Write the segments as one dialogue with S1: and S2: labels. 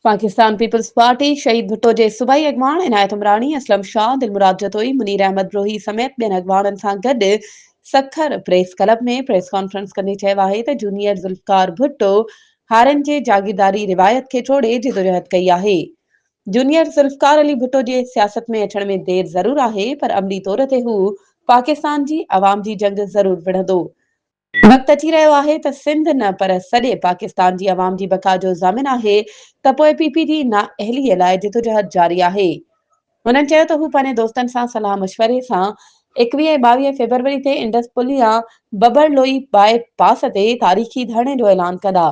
S1: Pakistan peoples party शहीद भुट्टो जे सूबाई अॻवान इनायत उमरानी, असलम शाह, दिलमुराद जतोई, मुनीर अहमद ब्रोही समेत ॿियनि अॻवाननि सां गॾु सखर प्रेस क्लब में प्रेस कॉन्फ्रेंस कंदे चयो आहे त जूनियर ज़ुल्फ़कार भुट्टो हारियुनि जे जागीरदारी रिवायत खे छोड़े जिदोजहद कई आहे। जूनियर ज़ुल्फ़कार अली भुट्टो जे सियासत में अचण में देर ज़रूर आहे, पर अमली तौर ते हू पाकिस्तान जी अवाम जी जंग ज़रूर विढ़ंदो। वक़्तु अची रहियो आहे त सिंध न पर सॼे पाकिस्तान जी अवाम जी बका जो ज़ामिन आहे त पोइ पीपी जी नाअहलीअ लाइ जिदोजहद जारी आहे। हुननि चयो त हू पंहिंजे दोस्तनि सां सलाह मशवरे सां 21 ऐं 22 फेबरवरी ते इंडस पुल या बबर लोई बाय पास ते तारीख़ी धरणे जो ऐलान कंदा,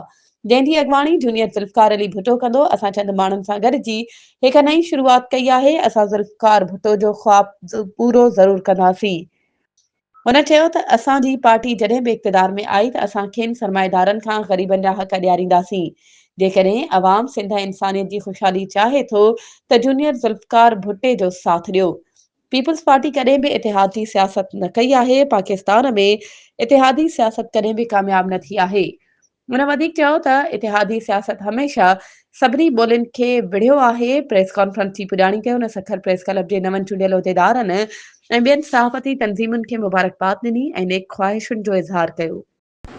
S1: जंहिं जी अॻवानी जूनियर ज़ुल्फ़कार अली भुट्टो कंदो। असां चंद माण्हुनि सां गॾिजी हिकु नई शुरूआत कई आहे। असां ज़ुल्फ़कार भुट्टो जो ख़्वाबु पूरो ज़रूर कंदासीं। हुन चयो त असांजी पार्टी जॾहिं बि इक़्तिदार में आई त असां खेनि सरमाएदारनि खां ग़रीबनि जा हक़ ॾियारींदासीं। जेकॾहिं अवाम सिंध ऐं इंसानियत जी ख़ुशहाली चाहे थो त जूनियर ज़ुल्फ़कार भुट्टे जो साथ ॾियो। पीपल्स पार्टी कॾहिं बि इतिहादी सियासत न कई आहे। पाकिस्तान में इतिहादी सियासत कॾहिं बि कामयाबु न थी आहे। हुन वधीक चयो त इतिहादी सियासत हमेशह सभिनी ॿोलियुनि खे विढ़ियो आहे। प्रेस कॉन्फ्रेंस जी पुॼाणी कयो। हुन सखर प्रेस क्लब जे नवनि चूंडियल उहिदेदारनि ऐं ॿियनि सहाफ़ती तंज़ीमुनि खे मुबारकबाद ॾिनी ऐं नेक ख़्वाहिशुनि जो इज़हार कयो।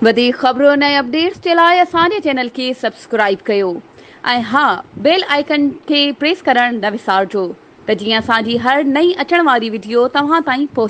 S1: वधीक ख़बरुनि ऐं अपडेट्स जे लाइ असांजे चैनल खे सब्सक्राइब कयो ऐं हा, बेल आइकन खे प्रेस करणु न विसारिजो त जीअं असांजी हर नई अचण वारी वीडियो तव्हां ताईं पहुचे।